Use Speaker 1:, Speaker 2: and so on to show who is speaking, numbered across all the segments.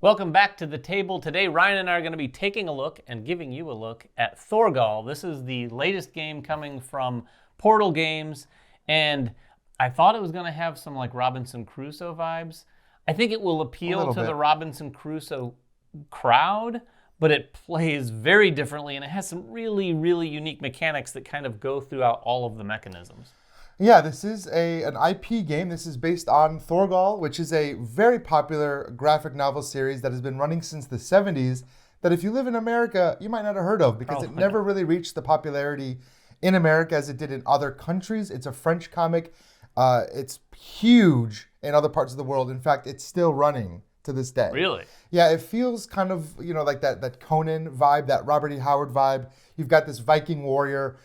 Speaker 1: Welcome back to the table. Today, Ryan and I are going to be taking a look and giving you a look at Thorgal. This is the latest game coming from Portal Games, and I thought it was going to have some like Robinson Crusoe vibes. I think it will appeal to the Robinson Crusoe crowd, but it plays very differently, and it has some really, really unique mechanics that kind of go throughout all of the mechanisms.
Speaker 2: Yeah, this is an IP game. This is based on Thorgal, which is a very popular graphic novel series that has been running since the 70s, that if you live in America, you might not have heard of because it never really reached the popularity in America as it did in other countries. It's a French comic. It's huge in other parts of the world. In fact, it's still running to this day.
Speaker 1: Really?
Speaker 2: Yeah, it feels kind of, like that Conan vibe, that Robert E. Howard vibe. You've got this Viking warrior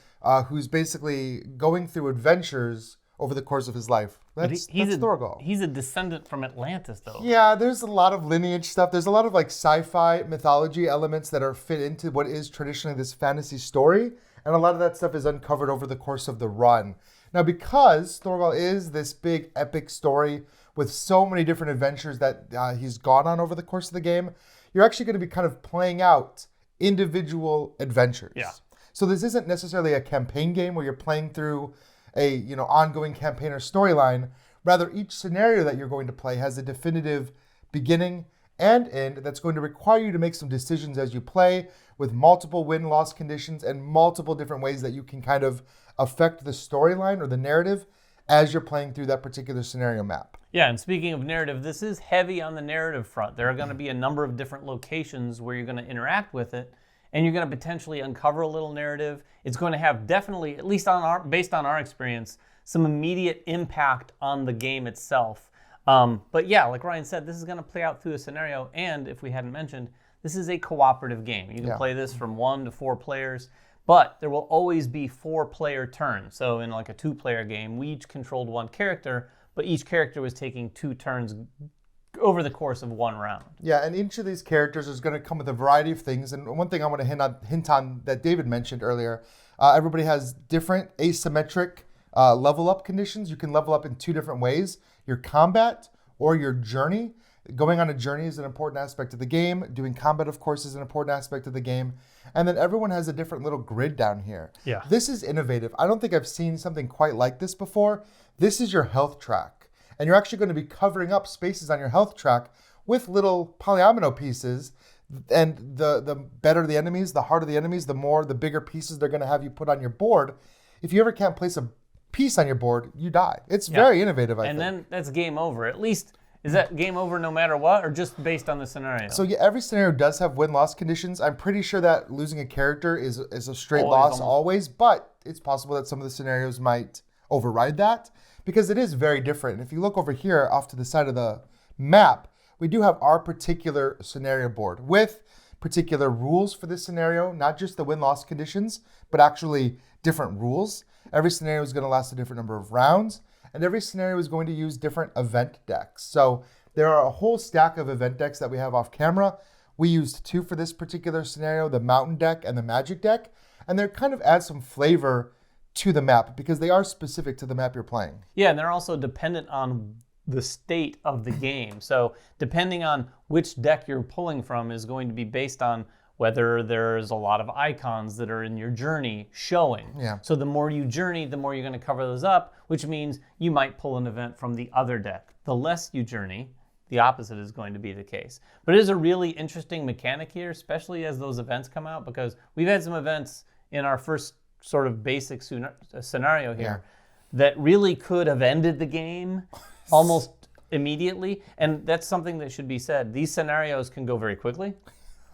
Speaker 2: who's basically going through adventures over the course of his life. That's Thorgal.
Speaker 1: He's a descendant from Atlantis, though.
Speaker 2: Yeah, there's a lot of lineage stuff. There's a lot of like sci-fi mythology elements that are fit into what is traditionally this fantasy story. And a lot of that stuff is uncovered over the course of the run. Now, because Thorgal is this big epic story with so many different adventures that he's gone on over the course of the game, you're actually going to be kind of playing out individual adventures.
Speaker 1: Yeah.
Speaker 2: So this isn't necessarily a campaign game where you're playing through a ongoing campaign or storyline. Rather, each scenario that you're going to play has a definitive beginning and end that's going to require you to make some decisions as you play with multiple win-loss conditions and multiple different ways that you can kind of affect the storyline or the narrative as you're playing through that particular scenario map.
Speaker 1: Yeah, and speaking of narrative, this is heavy on the narrative front. There are going to be a number of different locations where you're going to interact with it, and you're going to potentially uncover a little narrative. It's going to have definitely, at least based on our experience, some immediate impact on the game itself. But yeah, like Ryan said, this is going to play out through a scenario, and if we hadn't mentioned, this is a cooperative game. You can play this from 1 to 4 players, but there will always be 4-player turns. So in like a 2-player game, we each controlled one character, but each character was taking 2 turns over the course of 1 round.
Speaker 2: Yeah, and each of these characters is going to come with a variety of things. And one thing I want to hint on that David mentioned earlier, everybody has different asymmetric level up conditions. You can level up in 2 different ways, your combat or your journey. Going on a journey is an important aspect of the game. Doing combat, of course, is an important aspect of the game. And then everyone has a different little grid down here.
Speaker 1: Yeah.
Speaker 2: This is innovative. I don't think I've seen something quite like this before. This is your health track. And you're actually going to be covering up spaces on your health track with little polyomino pieces. And the better the enemies, the harder the enemies, the bigger pieces they're going to have you put on your board. If you ever can't place a piece on your board, you die. It's very innovative, I think.
Speaker 1: And then that's game over. At least, is that game over no matter what, or just based on the scenario?
Speaker 2: So yeah, every scenario does have win-loss conditions. I'm pretty sure that losing a character is a straight loss always, but it's possible that some of the scenarios might override that, because it is very different. And if you look over here off to the side of the map, we do have our particular scenario board with particular rules for this scenario, not just the win-loss conditions, but actually different rules. Every scenario is going to last a different number of rounds, and every scenario is going to use different event decks. So there are a whole stack of event decks that we have off camera. We used 2 for this particular scenario, the mountain deck and the magic deck, and they kind of add some flavor to the map because they are specific to the map you're playing.
Speaker 1: Yeah, and they're also dependent on the state of the game. So depending on which deck you're pulling from is going to be based on whether there's a lot of icons that are in your journey showing.
Speaker 2: Yeah.
Speaker 1: So the more you journey, the more you're going to cover those up, which means you might pull an event from the other deck. The less you journey, the opposite is going to be the case. But it is a really interesting mechanic here, especially as those events come out, because we've had some events in our first sort of basic scenario here that really could have ended the game almost immediately. And that's something that should be said. These scenarios can go very quickly.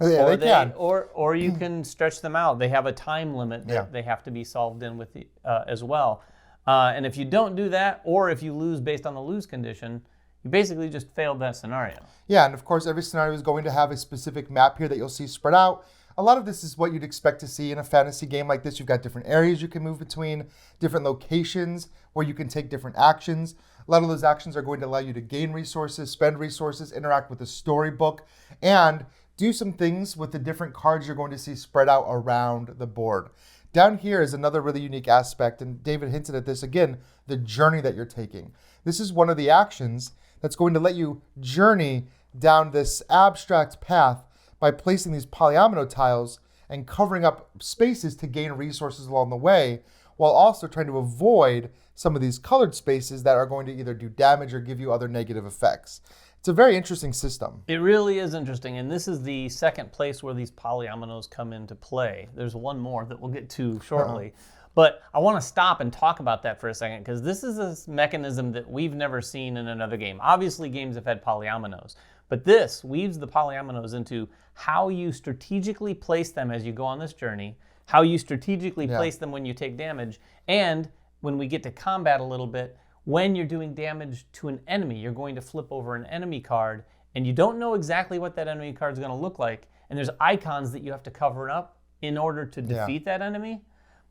Speaker 2: Yeah, they can.
Speaker 1: Or you can stretch them out. They have a time limit that they have to be solved in with as well. And if you don't do that, or if you lose based on the lose condition, you basically just failed that scenario.
Speaker 2: Yeah, and of course, every scenario is going to have a specific map here that you'll see spread out. A lot of this is what you'd expect to see in a fantasy game like this. You've got different areas you can move between, different locations where you can take different actions. A lot of those actions are going to allow you to gain resources, spend resources, interact with the storybook, and do some things with the different cards you're going to see spread out around the board. Down here is another really unique aspect, and David hinted at this again, the journey that you're taking. This is one of the actions that's going to let you journey down this abstract path by placing these polyomino tiles and covering up spaces to gain resources along the way, while also trying to avoid some of these colored spaces that are going to either do damage or give you other negative effects. It's a very interesting system.
Speaker 1: It really is interesting, and this is the second place where these polyominoes come into play. There's one more that we'll get to shortly. But I want to stop and talk about that for a second, because this is a mechanism that we've never seen in another game. Obviously, games have had polyominoes, but this weaves the polyominoes into how you strategically place them as you go on this journey, how you strategically place them when you take damage, and when we get to combat a little bit, when you're doing damage to an enemy, you're going to flip over an enemy card, and you don't know exactly what that enemy card is going to look like, and there's icons that you have to cover up in order to defeat that enemy.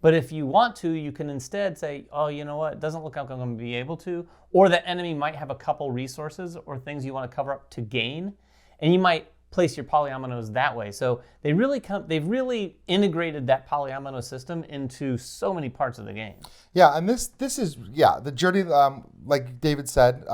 Speaker 1: But if you want to, you can instead say, oh, you know what, it doesn't look like I'm going to be able to, or the enemy might have a couple resources or things you want to cover up to gain, and you might place your polyominoes that way. So they've really integrated that polyomino system into so many parts of the game.
Speaker 2: Yeah, and this is the journey. Like David said,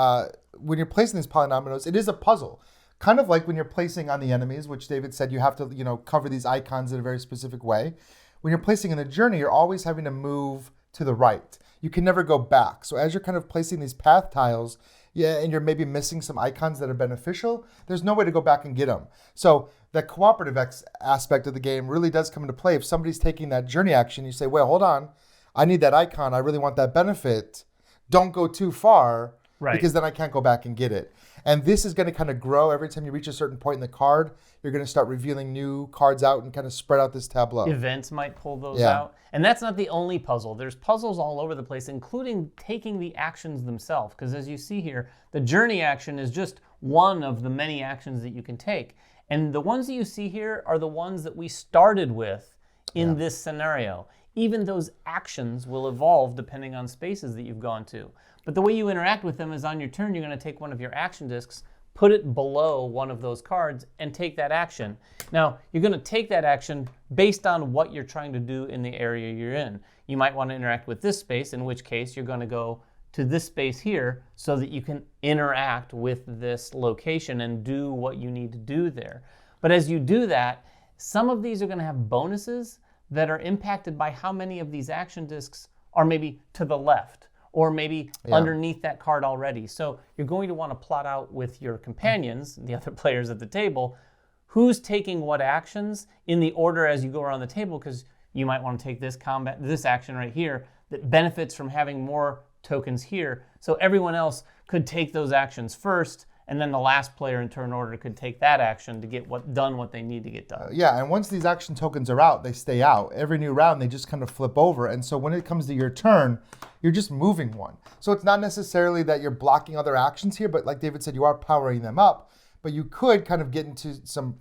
Speaker 2: when you're placing these polyominoes, it is a puzzle. Kind of like when you're placing on the enemies, which David said you have to cover these icons in a very specific way. When you're placing in the journey, you're always having to move to the right. You can never go back. So as you're kind of placing these path tiles, and you're maybe missing some icons that are beneficial, there's no way to go back and get them. So the cooperative aspect of the game really does come into play. If somebody's taking that journey action, you say, well, hold on, I need that icon. I really want that benefit. Don't go too far, because then I can't go back and get it. And this is going to kind of grow every time you reach a certain point in the card. You're going to start revealing new cards out and kind of spread out this tableau.
Speaker 1: Events might pull those out. And that's not the only puzzle. There's puzzles all over the place, including taking the actions themselves. Because as you see here, the journey action is just one of the many actions that you can take. And the ones that you see here are the ones that we started with in this scenario. Even those actions will evolve depending on spaces that you've gone to. But the way you interact with them is on your turn, you're going to take one of your action discs, put it below one of those cards, and take that action. Now, you're going to take that action based on what you're trying to do in the area you're in. You might want to interact with this space, in which case you're going to go to this space here so that you can interact with this location and do what you need to do there. But as you do that, some of these are going to have bonuses that are impacted by how many of these action discs are maybe to the left, or maybe underneath that card already. So you're going to want to plot out with your companions, the other players at the table, who's taking what actions in the order as you go around the table, because you might want to take this action right here that benefits from having more tokens here. So everyone else could take those actions first, and then the last player in turn order could take that action to get what they need to get done.
Speaker 2: And once these action tokens are out, they stay out. Every new round, they just kind of flip over. And so when it comes to your turn, you're just moving one. So it's not necessarily that you're blocking other actions here, but like David said, you are powering them up. But you could kind of get into some,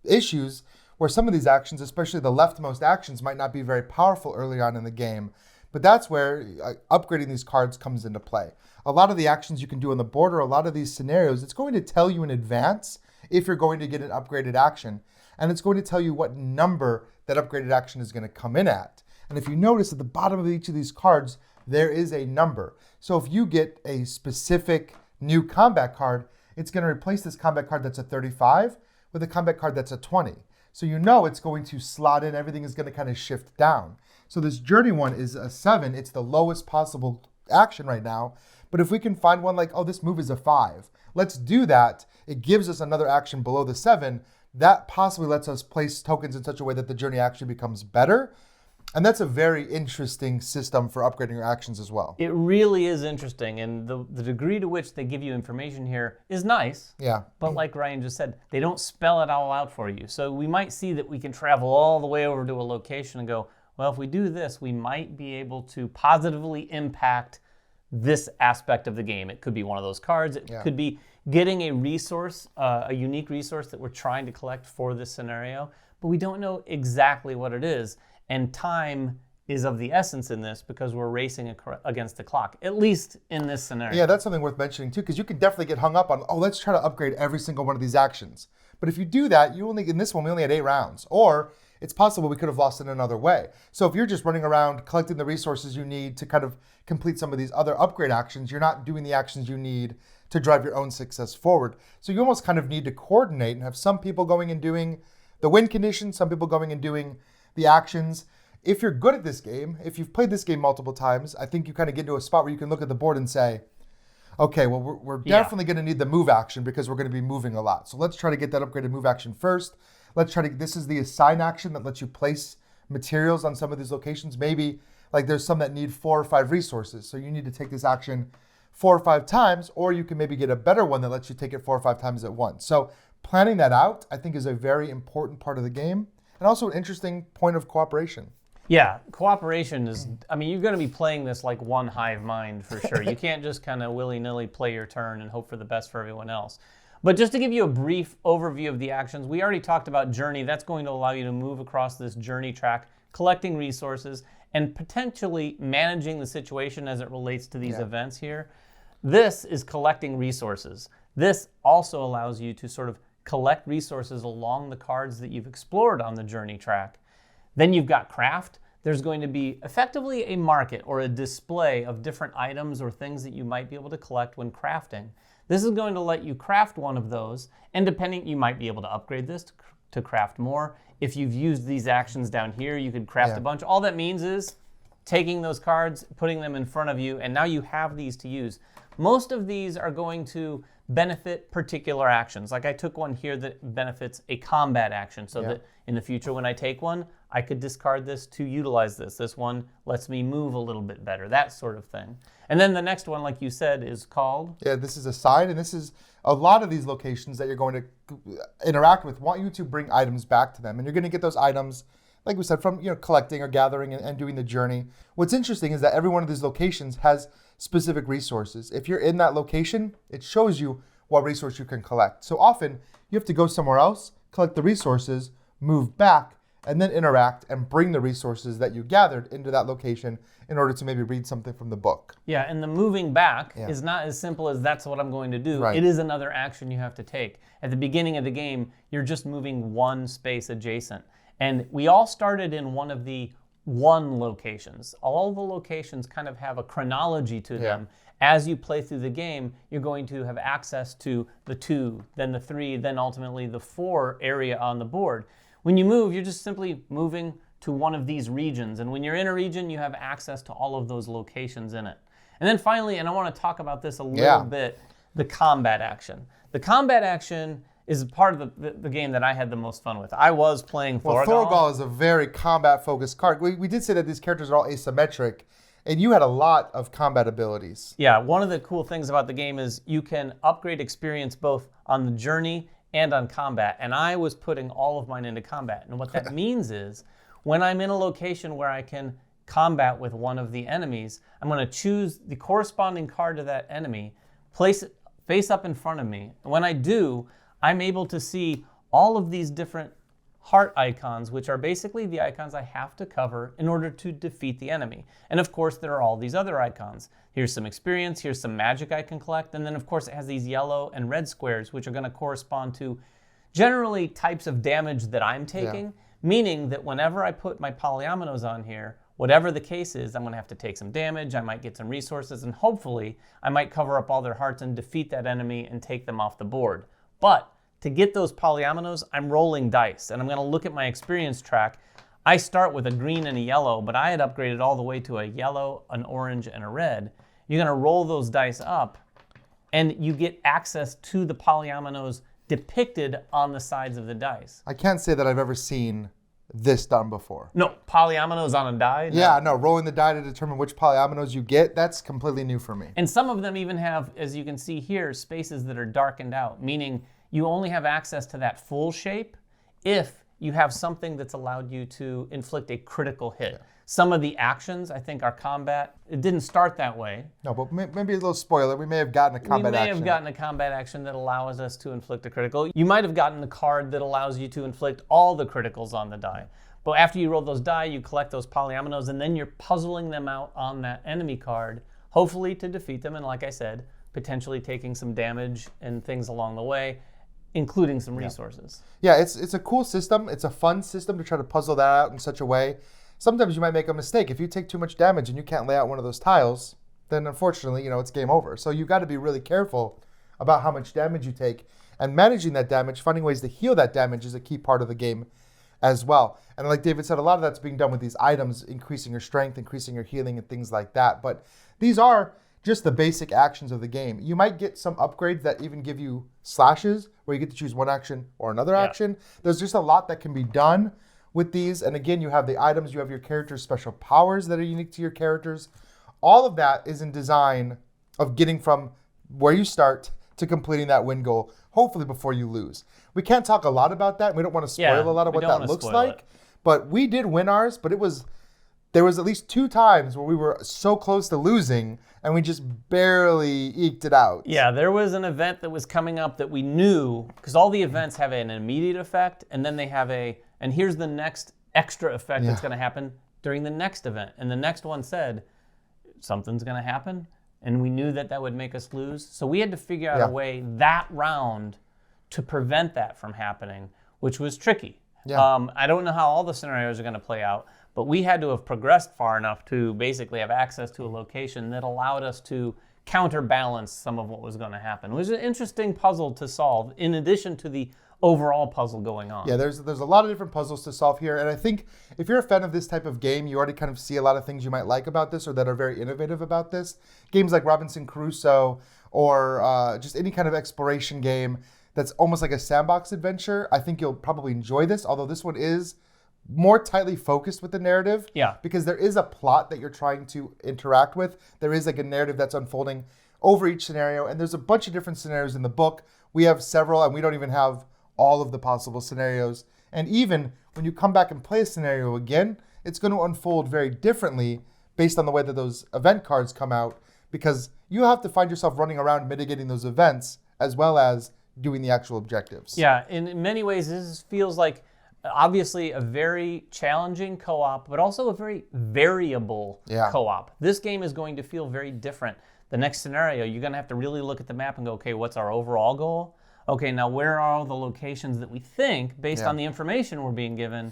Speaker 2: issues where some of these actions, especially the leftmost actions, might not be very powerful early on in the game. But that's where upgrading these cards comes into play. A lot of the actions you can do on the board, or a lot of these scenarios, it's going to tell you in advance if you're going to get an upgraded action. And it's going to tell you what number that upgraded action is going to come in at. And if you notice at the bottom of each of these cards, there is a number. So if you get a specific new combat card, it's going to replace this combat card that's a 35 with a combat card that's a 20. So you know it's going to slot in, everything is going to kind of shift down. So this journey one is a 7. It's the lowest possible action right now. But if we can find one like, oh, this move is a 5, let's do that. It gives us another action below the 7. That possibly lets us place tokens in such a way that the journey actually becomes better. And that's a very interesting system for upgrading your actions as well.
Speaker 1: It really is interesting. And the degree to which they give you information here is nice.
Speaker 2: Yeah.
Speaker 1: But like Ryan just said, they don't spell it all out for you. So we might see that we can travel all the way over to a location and go, well, if we do this, we might be able to positively impact this aspect of the game. It could be one of those cards. It could be getting a resource, a unique resource that we're trying to collect for this scenario, but we don't know exactly what it is. And time is of the essence in this because we're racing against the clock, at least in this scenario.
Speaker 2: Yeah, that's something worth mentioning too, because you can definitely get hung up on, oh, let's try to upgrade every single one of these actions. But if you do that, in this one, we only had 8 rounds. Or it's possible we could have lost in another way. So if you're just running around collecting the resources you need to kind of complete some of these other upgrade actions, you're not doing the actions you need to drive your own success forward. So you almost kind of need to coordinate and have some people going and doing the win conditions, some people going and doing the actions. If you're good at this game, if you've played this game multiple times, I think you kind of get to a spot where you can look at the board and say, okay, well, we're definitely going to need the move action because we're going to be moving a lot. So let's try to get that upgraded move action first. This is the assign action that lets you place materials on some of these locations. Maybe like there's some that need 4 or 5 resources. So you need to take this action 4 or 5 times, or you can maybe get a better one that lets you take it 4 or 5 times at once. So planning that out, I think, is a very important part of the game and also an interesting point of cooperation.
Speaker 1: Yeah, cooperation is, I mean, you're going to be playing this like one hive mind for sure. You can't just kind of willy-nilly play your turn and hope for the best for everyone else. But just to give you a brief overview of the actions, we already talked about journey. That's going to allow you to move across this journey track, collecting resources, and potentially managing the situation as it relates to these events here. This is collecting resources. This also allows you to sort of collect resources along the cards that you've explored on the journey track. Then you've got craft. There's going to be effectively a market or a display of different items or things that you might be able to collect when crafting. This is going to let you craft one of those, and depending, you might be able to upgrade this to craft more. If you've used these actions down here, you could craft a bunch. All that means is taking those cards, putting them in front of you, and now you have these to use. Most of these are going to benefit particular actions. Like I took one here that benefits a combat action, so that in the future when I take one, I could discard this to utilize this. This one lets me move a little bit better, that sort of thing. And then the next one, like you said, is called?
Speaker 2: Yeah, this is assign, and this is a lot of these locations that you're going to interact with want you to bring items back to them. And you're going to get those items, like we said, from collecting or gathering and doing the journey. What's interesting is that every one of these locations has specific resources. If you're in that location, it shows you what resource you can collect. So often, you have to go somewhere else, collect the resources, move back, and then interact and bring the resources that you gathered into that location in order to maybe read something from the book.
Speaker 1: Yeah, and the moving back is not as simple as that's what I'm going to do. Right. It is another action you have to take. At the beginning of the game, you're just moving one space adjacent. And we all started in one of the 1 locations. All the locations kind of have a chronology to them. As you play through the game, you're going to have access to the 2, then the 3, then ultimately the 4 area on the board. When you move, you're just simply moving to one of these regions. And when you're in a region, you have access to all of those locations in it. And then finally, and I want to talk about this a little bit, the combat action. The combat action is part of the game that I had the most fun with. I was playing Thorgal.
Speaker 2: Well, Thorgal is a very combat-focused card. We did say that these characters are all asymmetric, and you had a lot of combat abilities.
Speaker 1: Yeah, one of the cool things about the game is you can upgrade experience both on the journey and on combat, and I was putting all of mine into combat. And what that means is when I'm in a location where I can combat with one of the enemies, I'm going to choose the corresponding card to that enemy, place it face up in front of me. And when I do, I'm able to see all of these different heart icons, which are basically the icons I have to cover in order to defeat the enemy. And of course, there are all these other icons. Here's some experience, here's some magic I can collect, and then of course it has these yellow and red squares, which are going to correspond to generally types of damage that I'm taking, meaning that whenever I put my polyominoes on here, whatever the case is, I'm going to have to take some damage, I might get some resources, and hopefully I might cover up all their hearts and defeat that enemy and take them off the board. But to get those polyominoes, I'm rolling dice, and I'm going to look at my experience track. I start with a green and a yellow, but I had upgraded all the way to a yellow, an orange, and a red. You're going to roll those dice up, and you get access to the polyominoes depicted on the sides of the dice.
Speaker 2: I can't say that I've ever seen this done before.
Speaker 1: No, polyominoes on a die? No.
Speaker 2: Yeah, no, rolling the die to determine which polyominoes you get, that's completely new for me.
Speaker 1: And some of them even have, as you can see here, spaces that are darkened out, meaning you only have access to that full shape if you have something that's allowed you to inflict a critical hit. Yeah. Some of the actions, I think, are combat. It didn't start that way.
Speaker 2: No, but maybe a little spoiler. We may have gotten a combat action.
Speaker 1: We may have gotten a combat action that allows us to inflict a critical. You might have gotten a card that allows you to inflict all the criticals on the die. But after you roll those die, you collect those polyominoes, and then you're puzzling them out on that enemy card, hopefully to defeat them, and like I said, potentially taking some damage and things along the way, including some resources.
Speaker 2: Yeah, it's a cool system. It's a fun system to try to puzzle that out in such a way. Sometimes you might make a mistake. If you take too much damage and you can't lay out one of those tiles, then unfortunately, it's game over. So you've got to be really careful about how much damage you take. And managing that damage, finding ways to heal that damage is a key part of the game as well. And like David said, a lot of that's being done with these items, increasing your strength, increasing your healing, and things like that. But these are just the basic actions of the game. You might get some upgrades that even give you slashes, where you get to choose one action or another action. There's just a lot that can be done with these. And again, you have the items, you have your character's special powers that are unique to your characters. All of that is in design of getting from where you start to completing that win goal, hopefully before you lose. We can't talk a lot about that. We don't want to spoil a lot of what that looks like. But we did win ours, but there was at least 2 times where we were so close to losing and we just barely eked it out.
Speaker 1: Yeah, there was an event that was coming up that we knew, because all the events have an immediate effect, and then they have and here's the next extra effect that's going to happen during the next event. And the next one said, something's going to happen. And we knew that would make us lose. So we had to figure out a way that round to prevent that from happening, which was tricky. Yeah. I don't know how all the scenarios are going to play out, but we had to have progressed far enough to basically have access to a location that allowed us to counterbalance some of what was going to happen. It was an interesting puzzle to solve, in addition to the overall puzzle going on.
Speaker 2: Yeah, there's a lot of different puzzles to solve here, and I think if you're a fan of this type of game, you already kind of see a lot of things you might like about this or that are very innovative about this. Games like Robinson Crusoe or just any kind of exploration game that's almost like a sandbox adventure, I think you'll probably enjoy this, although this one is more tightly focused with the narrative.
Speaker 1: Yeah.
Speaker 2: Because there is a plot that you're trying to interact with. There is like a narrative that's unfolding over each scenario, and there's a bunch of different scenarios in the book. We have several, and we don't even have all of the possible scenarios. And even when you come back and play a scenario again, it's going to unfold very differently based on the way that those event cards come out, because you have to find yourself running around mitigating those events as well as doing the actual objectives.
Speaker 1: Yeah, in many ways, this feels like obviously a very challenging co-op, but also a very variable co-op. This game is going to feel very different. The next scenario, you're going to have to really look at the map and go, okay, what's our overall goal? Okay, now where are all the locations that we think, based on the information we're being given,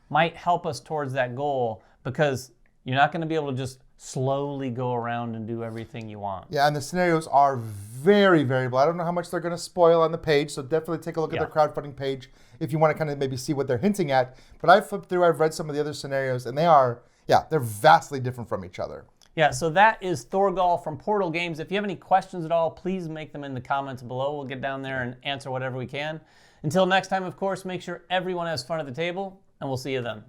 Speaker 1: might help us towards that goal? Because you're not going to be able to just slowly go around and do everything you want.
Speaker 2: Yeah, and the scenarios are very variable. I don't know how much they're going to spoil on the page, so definitely take a look at their crowdfunding page if you want to kind of maybe see what they're hinting at. But I've flipped through, I've read some of the other scenarios, and they're vastly different from each other.
Speaker 1: Yeah, so that is Thorgal from Portal Games. If you have any questions at all, please make them in the comments below. We'll get down there and answer whatever we can. Until next time, of course, make sure everyone has fun at the table, and we'll see you then.